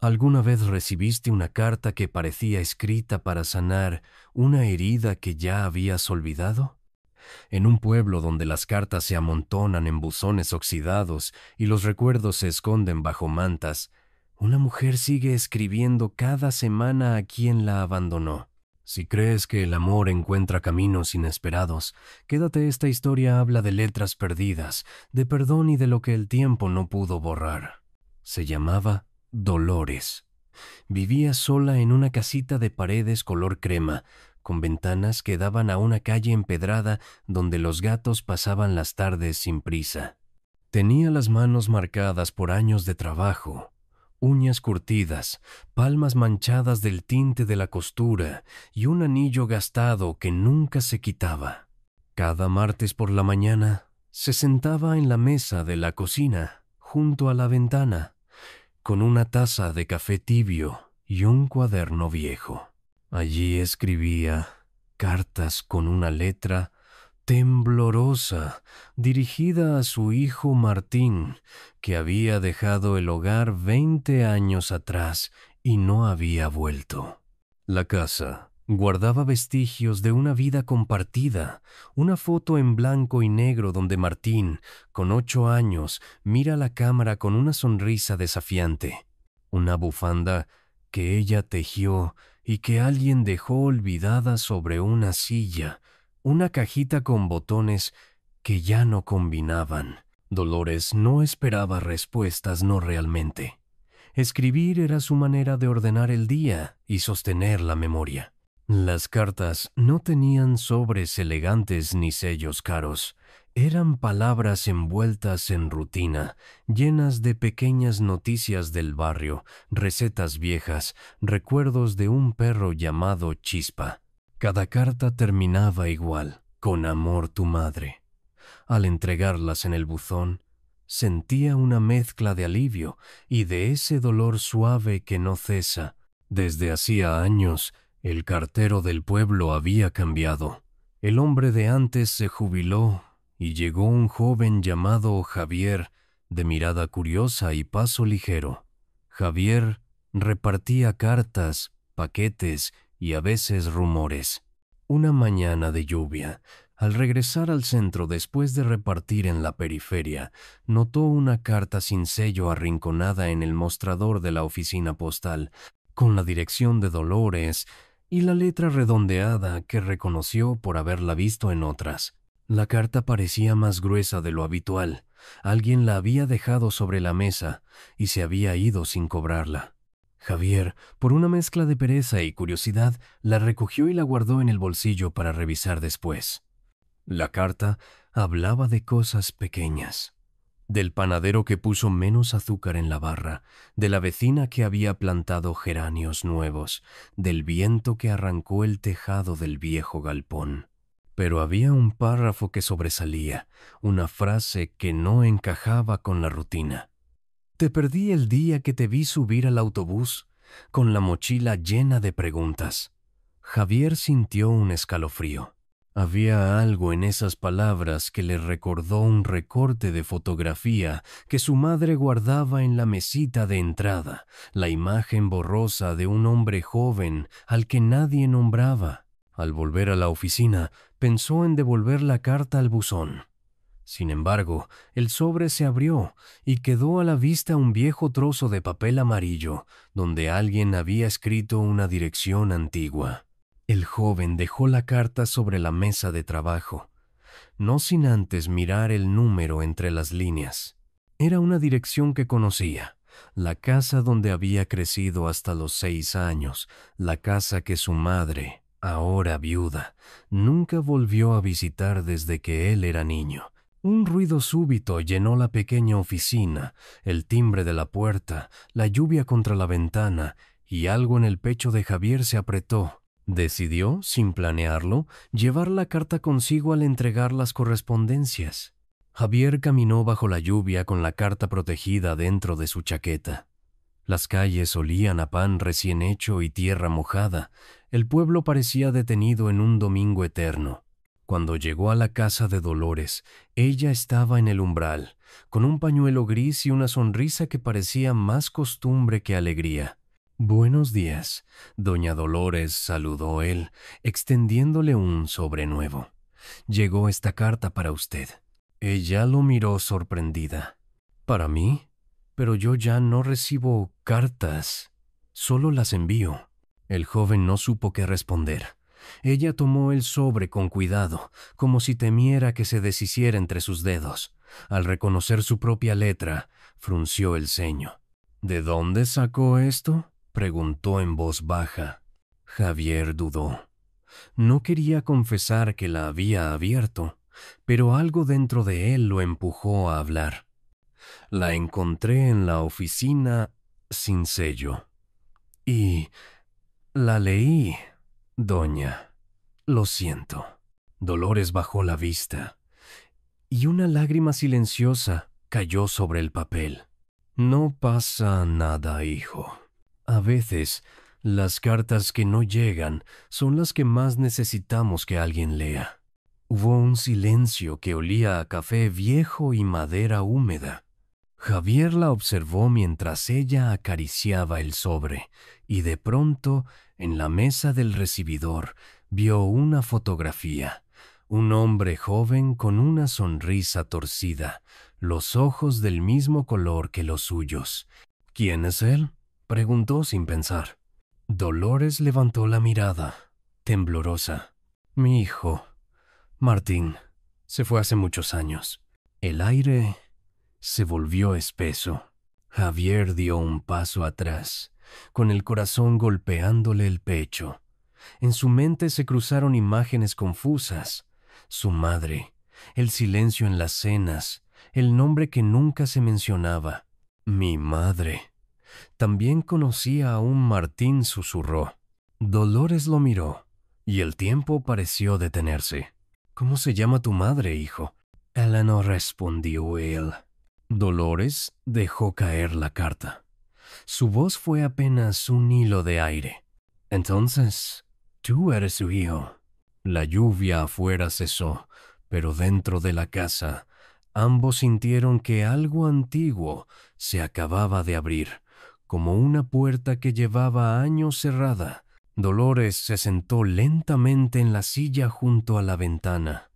¿Alguna vez recibiste una carta que parecía escrita para sanar una herida que ya habías olvidado? En un pueblo donde las cartas se amontonan en buzones oxidados y los recuerdos se esconden bajo mantas, una mujer sigue escribiendo cada semana a quien la abandonó. Si crees que el amor encuentra caminos inesperados, quédate, esta historia habla de letras perdidas, de perdón y de lo que el tiempo no pudo borrar. Se llamaba Dolores. Vivía sola en una casita de paredes color crema, con ventanas que daban a una calle empedrada donde los gatos pasaban las tardes sin prisa. Tenía las manos marcadas por años de trabajo, uñas curtidas, palmas manchadas del tinte de la costura y un anillo gastado que nunca se quitaba. Cada martes por la mañana se sentaba en la mesa de la cocina, junto a la ventana, con una taza de café tibio y un cuaderno viejo. Allí escribía cartas con una letra temblorosa, dirigida a su hijo Martín, que había dejado el hogar 20 años atrás y no había vuelto. La casa guardaba vestigios de una vida compartida, una foto en blanco y negro donde Martín, con 8 años, mira a la cámara con una sonrisa desafiante, una bufanda que ella tejió y que alguien dejó olvidada sobre una silla, una cajita con botones que ya no combinaban. Dolores no esperaba respuestas, no realmente. Escribir era su manera de ordenar el día y sostener la memoria. Las cartas no tenían sobres elegantes ni sellos caros. Eran palabras envueltas en rutina, llenas de pequeñas noticias del barrio, recetas viejas, recuerdos de un perro llamado Chispa. Cada carta terminaba igual: con amor, tu madre. Al entregarlas en el buzón, sentía una mezcla de alivio y de ese dolor suave que no cesa. Desde hacía años, el cartero del pueblo había cambiado. El hombre de antes se jubiló y llegó un joven llamado Javier, de mirada curiosa y paso ligero. Javier repartía cartas, paquetes y a veces rumores. Una mañana de lluvia, al regresar al centro después de repartir en la periferia, notó una carta sin sello arrinconada en el mostrador de la oficina postal, con la dirección de Dolores y la letra redondeada que reconoció por haberla visto en otras. La carta parecía más gruesa de lo habitual. Alguien la había dejado sobre la mesa y se había ido sin cobrarla. Javier, por una mezcla de pereza y curiosidad, la recogió y la guardó en el bolsillo para revisar después. La carta hablaba de cosas pequeñas. Del panadero que puso menos azúcar en la barra, de la vecina que había plantado geranios nuevos, del viento que arrancó el tejado del viejo galpón. Pero había un párrafo que sobresalía, una frase que no encajaba con la rutina. Te perdí el día que te vi subir al autobús, con la mochila llena de preguntas. Javier sintió un escalofrío. Había algo en esas palabras que le recordó un recorte de fotografía que su madre guardaba en la mesita de entrada, la imagen borrosa de un hombre joven al que nadie nombraba. Al volver a la oficina, pensó en devolver la carta al buzón. Sin embargo, el sobre se abrió y quedó a la vista un viejo trozo de papel amarillo, donde alguien había escrito una dirección antigua. El joven dejó la carta sobre la mesa de trabajo, no sin antes mirar el número entre las líneas. Era una dirección que conocía, la casa donde había crecido hasta los 6 años, la casa que su madre, ahora viuda, nunca volvió a visitar desde que él era niño. Un ruido súbito llenó la pequeña oficina, el timbre de la puerta, la lluvia contra la ventana, y algo en el pecho de Javier se apretó. Decidió, sin planearlo, llevar la carta consigo al entregar las correspondencias. Javier caminó bajo la lluvia con la carta protegida dentro de su chaqueta. Las calles olían a pan recién hecho y tierra mojada. El pueblo parecía detenido en un domingo eterno. Cuando llegó a la casa de Dolores, ella estaba en el umbral, con un pañuelo gris y una sonrisa que parecía más costumbre que alegría. «Buenos días», doña Dolores saludó él, extendiéndole un sobre nuevo. «Llegó esta carta para usted». Ella lo miró sorprendida. «¿Para mí? Pero yo ya no recibo cartas, solo las envío». El joven no supo qué responder. Ella tomó el sobre con cuidado, como si temiera que se deshiciera entre sus dedos. Al reconocer su propia letra, frunció el ceño. «¿De dónde sacó esto?», preguntó en voz baja. Javier dudó. No quería confesar que la había abierto, pero algo dentro de él lo empujó a hablar. «La encontré en la oficina sin sello. Y la leí, doña. Lo siento». Dolores bajó la vista, y una lágrima silenciosa cayó sobre el papel. «No pasa nada, hijo. A veces, las cartas que no llegan son las que más necesitamos que alguien lea». Hubo un silencio que olía a café viejo y madera húmeda. Javier la observó mientras ella acariciaba el sobre, y de pronto, en la mesa del recibidor, vio una fotografía. Un hombre joven con una sonrisa torcida, los ojos del mismo color que los suyos. «¿Quién es él?», preguntó sin pensar. Dolores levantó la mirada, temblorosa. «Mi hijo, Martín. Se fue hace muchos años». El aire se volvió espeso. Javier dio un paso atrás, con el corazón golpeándole el pecho. En su mente se cruzaron imágenes confusas. Su madre, el silencio en las cenas, el nombre que nunca se mencionaba. «Mi madre». También conocía a un Martín, susurró. Dolores lo miró, y el tiempo pareció detenerse. «¿Cómo se llama tu madre, hijo?». «Eleanor», respondió él. Dolores dejó caer la carta. Su voz fue apenas un hilo de aire. «Entonces, tú eres su hijo». La lluvia afuera cesó, pero dentro de la casa, ambos sintieron que algo antiguo se acababa de abrir, como una puerta que llevaba años cerrada. Dolores se sentó lentamente en la silla junto a la ventana.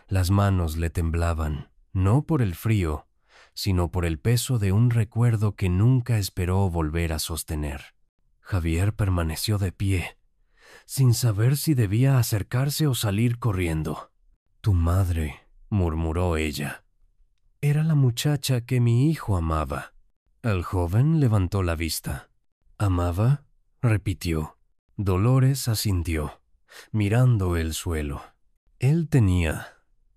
Las manos le temblaban, no por el frío, sino por el peso de un recuerdo que nunca esperó volver a sostener. Javier permaneció de pie, sin saber si debía acercarse o salir corriendo. «Tu madre», murmuró ella. «Era la muchacha que mi hijo amaba». El joven levantó la vista. «¿Amaba?», repitió. Dolores asintió, mirando el suelo. Él tenía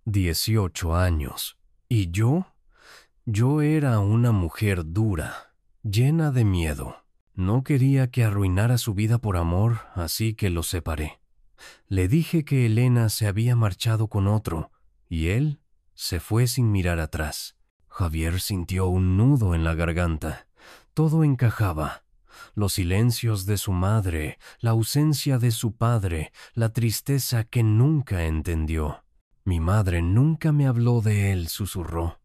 18 años, y yo era una mujer dura, llena de miedo. No quería que arruinara su vida por amor, así que lo separé. Le dije que Elena se había marchado con otro, y él se fue sin mirar atrás. Javier sintió un nudo en la garganta. Todo encajaba. Los silencios de su madre, la ausencia de su padre, la tristeza que nunca entendió. «Mi madre nunca me habló de él», susurró.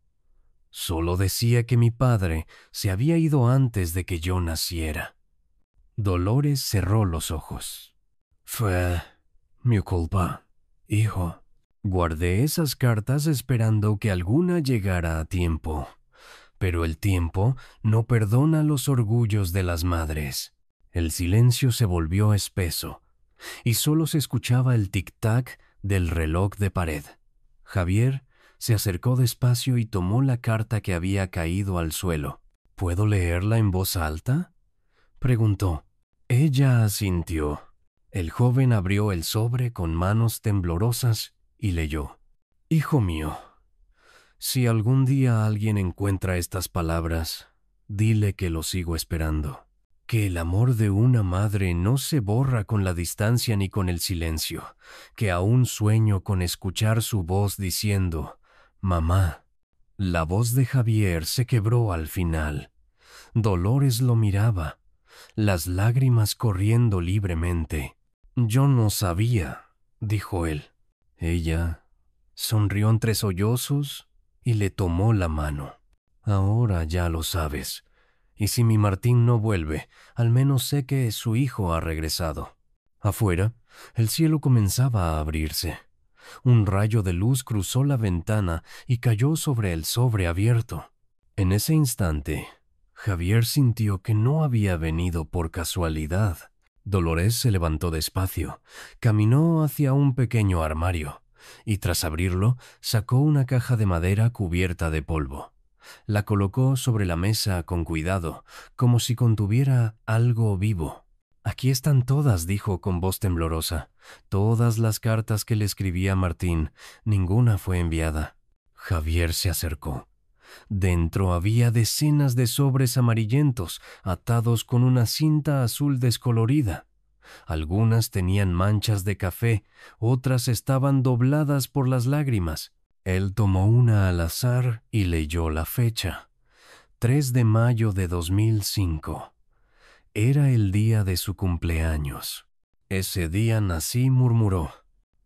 «Solo decía que mi padre se había ido antes de que yo naciera». Dolores cerró los ojos. «Fue mi culpa, hijo». Guardé esas cartas esperando que alguna llegara a tiempo. Pero el tiempo no perdona los orgullos de las madres. El silencio se volvió espeso, y solo se escuchaba el tic-tac del reloj de pared. Javier se acercó despacio y tomó la carta que había caído al suelo. «¿Puedo leerla en voz alta?», preguntó. Ella asintió. El joven abrió el sobre con manos temblorosas y leyó. «Hijo mío, si algún día alguien encuentra estas palabras, dile que lo sigo esperando. Que el amor de una madre no se borra con la distancia ni con el silencio, que aún sueño con escuchar su voz diciendo, mamá». La voz de Javier se quebró al final. Dolores lo miraba, las lágrimas corriendo libremente. «Yo no sabía», dijo él. Ella sonrió entre sollozos y le tomó la mano. Ahora ya lo sabes. Y si mi Martín no vuelve, al menos sé que su hijo ha regresado. Afuera, el cielo comenzaba a abrirse. Un rayo de luz cruzó la ventana y cayó sobre el sobre abierto. En ese instante, Javier sintió que no había venido por casualidad. Dolores se levantó despacio, caminó hacia un pequeño armario y tras abrirlo sacó una caja de madera cubierta de polvo. La colocó sobre la mesa con cuidado, como si contuviera algo vivo. «Aquí están todas», dijo con voz temblorosa. «Todas las cartas que le escribí a Martín. Ninguna fue enviada». Javier se acercó. Dentro había decenas de sobres amarillentos, atados con una cinta azul descolorida. Algunas tenían manchas de café, otras estaban dobladas por las lágrimas. Él tomó una al azar y leyó la fecha. 3 de mayo de 2005. Era el día de su cumpleaños. «Ese día nací», murmuró.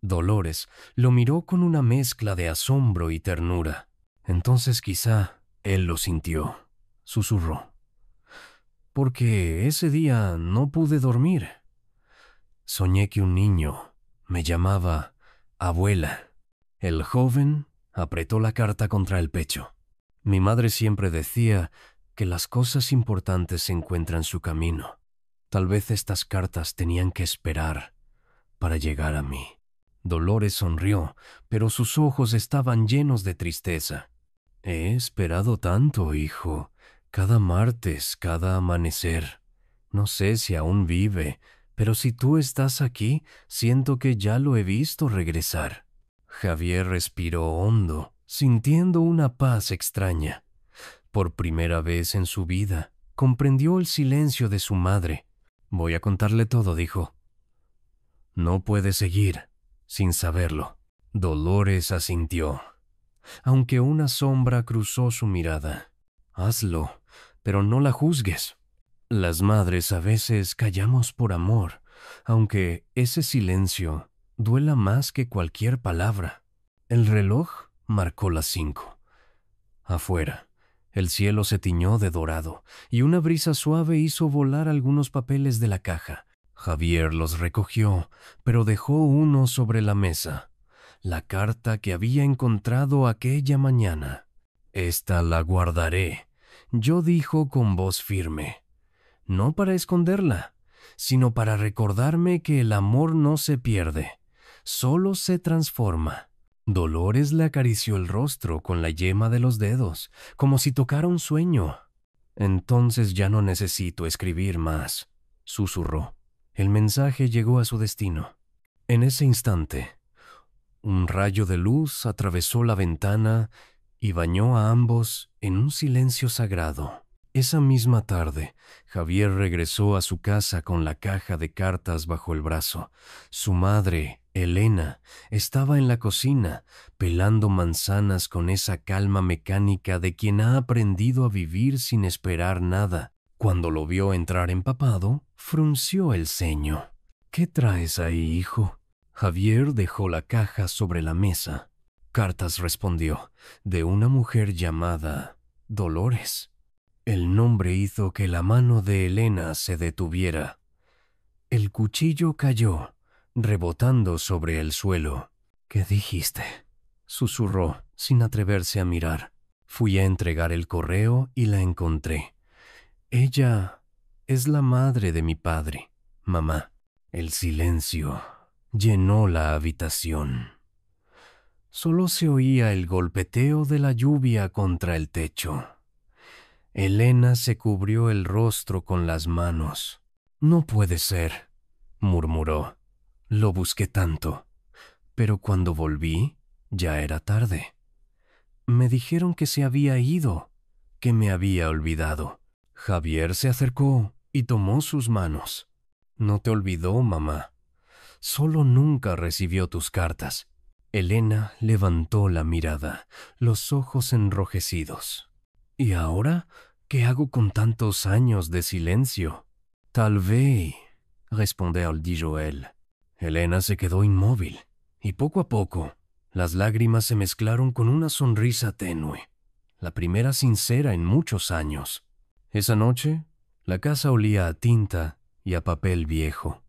Dolores lo miró con una mezcla de asombro y ternura. «Entonces quizá él lo sintió», susurró. «Porque ese día no pude dormir. Soñé que un niño me llamaba abuela». El joven apretó la carta contra el pecho. «Mi madre siempre decía que las cosas importantes encuentran su camino. Tal vez estas cartas tenían que esperar para llegar a mí». Dolores sonrió, pero sus ojos estaban llenos de tristeza. «He esperado tanto, hijo. Cada martes, cada amanecer. No sé si aún vive, pero si tú estás aquí, siento que ya lo he visto regresar». Javier respiró hondo, sintiendo una paz extraña. Por primera vez en su vida, comprendió el silencio de su madre. «Voy a contarle todo», dijo. «No puede seguir sin saberlo». Dolores asintió, aunque una sombra cruzó su mirada. «Hazlo, pero no la juzgues. Las madres a veces callamos por amor, aunque ese silencio duela más que cualquier palabra». El reloj marcó las 5. Afuera, el cielo se tiñó de dorado y una brisa suave hizo volar algunos papeles de la caja. Javier los recogió, pero dejó uno sobre la mesa. La carta que había encontrado aquella mañana. «Esta la guardaré», yo dijo con voz firme. «No para esconderla, sino para recordarme que el amor no se pierde, solo se transforma». Dolores le acarició el rostro con la yema de los dedos, como si tocara un sueño. «Entonces ya no necesito escribir más», susurró. El mensaje llegó a su destino. En ese instante, un rayo de luz atravesó la ventana y bañó a ambos en un silencio sagrado. Esa misma tarde, Javier regresó a su casa con la caja de cartas bajo el brazo. Su madre, Elena, estaba en la cocina, pelando manzanas con esa calma mecánica de quien ha aprendido a vivir sin esperar nada. Cuando lo vio entrar empapado, frunció el ceño. «¿Qué traes ahí, hijo?» Javier dejó la caja sobre la mesa. «Cartas», respondió, «de una mujer llamada Dolores». El nombre hizo que la mano de Elena se detuviera. El cuchillo cayó, rebotando sobre el suelo. «¿Qué dijiste?», susurró, sin atreverse a mirar. «Fui a entregar el correo y la encontré. Ella es la madre de mi padre, mamá». El silencio llenó la habitación. Solo se oía el golpeteo de la lluvia contra el techo. Elena se cubrió el rostro con las manos. «No puede ser», murmuró. «Lo busqué tanto, pero cuando volví ya era tarde. Me dijeron que se había ido, que me había olvidado». Javier se acercó y tomó sus manos. «No te olvidó, mamá. Solo nunca recibió tus cartas». Elena levantó la mirada, los ojos enrojecidos. «¿Y ahora qué hago con tantos años de silencio?» «Tal vez», respondió Joel. Elena se quedó inmóvil. Y poco a poco, las lágrimas se mezclaron con una sonrisa tenue, la primera sincera en muchos años. Esa noche, la casa olía a tinta y a papel viejo.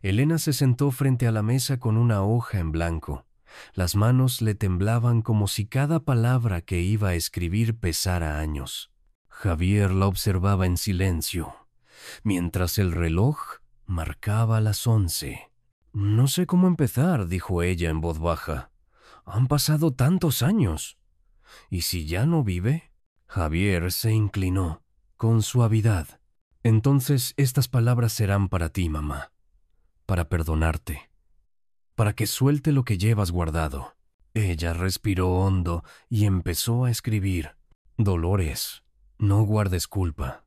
Elena se sentó frente a la mesa con una hoja en blanco. Las manos le temblaban como si cada palabra que iba a escribir pesara años. Javier la observaba en silencio, mientras el reloj marcaba las 11. «No sé cómo empezar», dijo ella en voz baja. «Han pasado tantos años. ¿Y si ya no vive?» Javier se inclinó, con suavidad. «Entonces estas palabras serán para ti, mamá, para perdonarte, para que suelte lo que llevas guardado». Ella respiró hondo y empezó a escribir. «Dolores, no guardes culpa.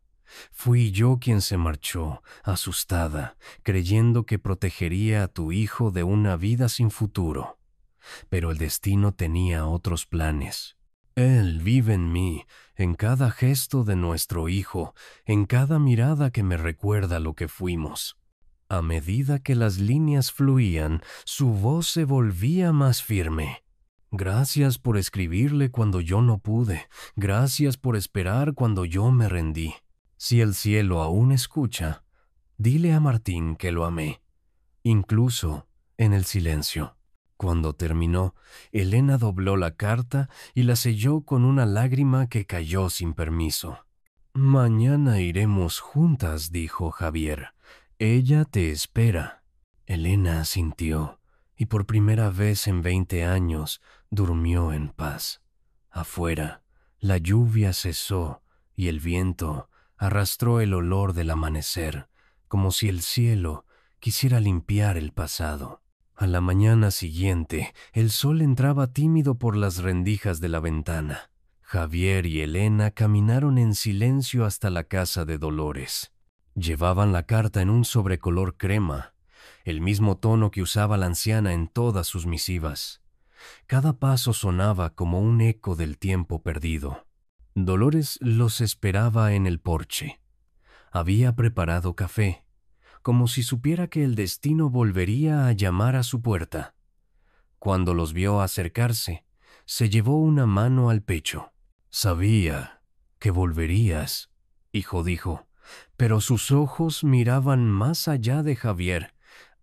Fui yo quien se marchó, asustada, creyendo que protegería a tu hijo de una vida sin futuro. Pero el destino tenía otros planes. Él vive en mí, en cada gesto de nuestro hijo, en cada mirada que me recuerda lo que fuimos». A medida que las líneas fluían, su voz se volvía más firme. «Gracias por escribirle cuando yo no pude. Gracias por esperar cuando yo me rendí. Si el cielo aún escucha, dile a Martín que lo amé, incluso en el silencio». Cuando terminó, Elena dobló la carta y la selló con una lágrima que cayó sin permiso. «Mañana iremos juntas», dijo Javier. «Ella te espera». Elena asintió, y por primera vez en 20 años durmió en paz. Afuera, la lluvia cesó y el viento arrastró el olor del amanecer, como si el cielo quisiera limpiar el pasado. A la mañana siguiente, el sol entraba tímido por las rendijas de la ventana. Javier y Elena caminaron en silencio hasta la casa de Dolores. Llevaban la carta en un sobrecolor crema, el mismo tono que usaba la anciana en todas sus misivas. Cada paso sonaba como un eco del tiempo perdido. Dolores los esperaba en el porche. Había preparado café, como si supiera que el destino volvería a llamar a su puerta. Cuando los vio acercarse, se llevó una mano al pecho. «Sabía que volverías», hijo, dijo, pero sus ojos miraban más allá de Javier,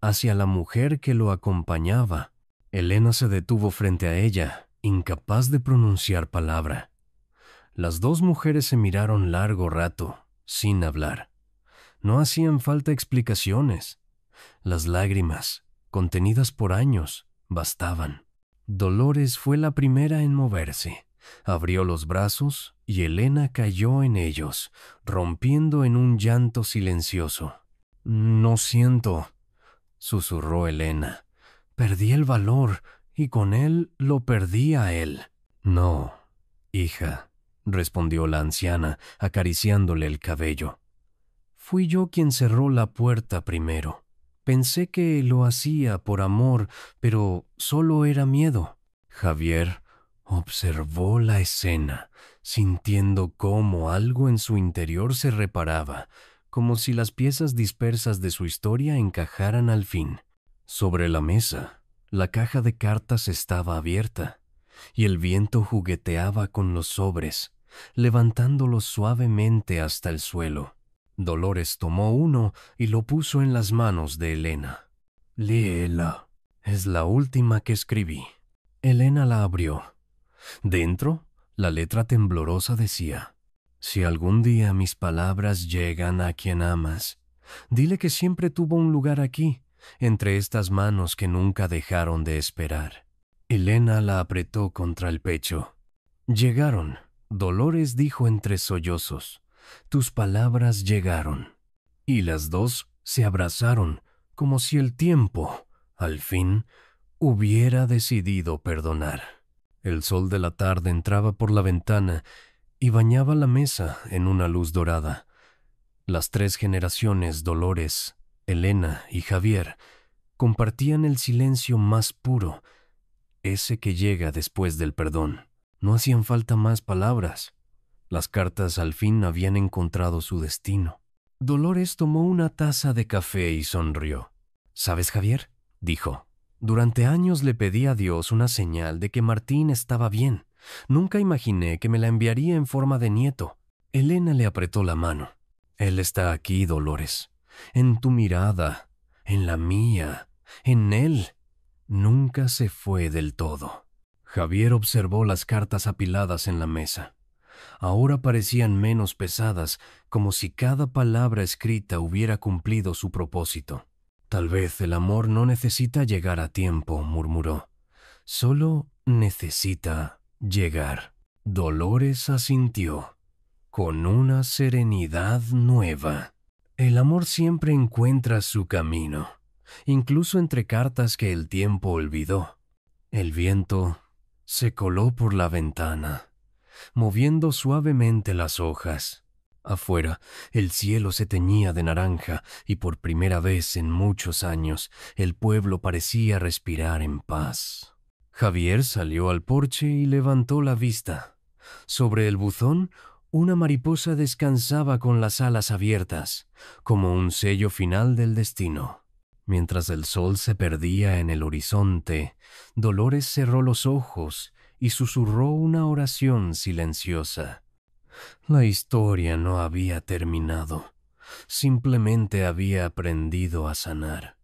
hacia la mujer que lo acompañaba. Elena se detuvo frente a ella, incapaz de pronunciar palabra. Las dos mujeres se miraron largo rato, sin hablar. No hacían falta explicaciones. Las lágrimas, contenidas por años, bastaban. Dolores fue la primera en moverse. Abrió los brazos y Elena cayó en ellos, rompiendo en un llanto silencioso. «No siento», susurró Elena. «Perdí el valor y con él lo perdí a él». «No, hija», respondió la anciana, acariciándole el cabello. «Fui yo quien cerró la puerta primero. Pensé que lo hacía por amor, pero solo era miedo». Javier observó la escena, sintiendo cómo algo en su interior se reparaba, como si las piezas dispersas de su historia encajaran al fin. Sobre la mesa, la caja de cartas estaba abierta, y el viento jugueteaba con los sobres, levantándolos suavemente hasta el suelo. Dolores tomó uno y lo puso en las manos de Elena. «Léela. Es la última que escribí». Elena la abrió. Dentro, la letra temblorosa decía: «Si algún día mis palabras llegan a quien amas, dile que siempre tuvo un lugar aquí, entre estas manos que nunca dejaron de esperar». Elena la apretó contra el pecho. «Llegaron», Dolores dijo entre sollozos. «Tus palabras llegaron». Y las dos se abrazaron, como si el tiempo, al fin, hubiera decidido perdonar. El sol de la tarde entraba por la ventana y bañaba la mesa en una luz dorada. Las 3 generaciones, Dolores, Elena y Javier, compartían el silencio más puro, ese que llega después del perdón. No hacían falta más palabras. Las cartas al fin habían encontrado su destino. Dolores tomó una taza de café y sonrió. «¿Sabes, Javier?», dijo. Durante años le pedí a Dios una señal de que Martín estaba bien. Nunca imaginé que me la enviaría en forma de nieto. Elena le apretó la mano. Él está aquí, Dolores. En tu mirada, en la mía, en él. Nunca se fue del todo. Javier observó las cartas apiladas en la mesa. Ahora parecían menos pesadas, como si cada palabra escrita hubiera cumplido su propósito. Tal vez el amor no necesita llegar a tiempo, murmuró. Solo necesita llegar. Dolores asintió, con una serenidad nueva. El amor siempre encuentra su camino, incluso entre cartas que el tiempo olvidó. El viento se coló por la ventana, moviendo suavemente las hojas. Afuera, el cielo se teñía de naranja y por primera vez en muchos años el pueblo parecía respirar en paz. Javier salió al porche y levantó la vista. Sobre el buzón, una mariposa descansaba con las alas abiertas, como un sello final del destino. Mientras el sol se perdía en el horizonte, Dolores cerró los ojos y susurró una oración silenciosa. La historia no había terminado, simplemente había aprendido a sanar.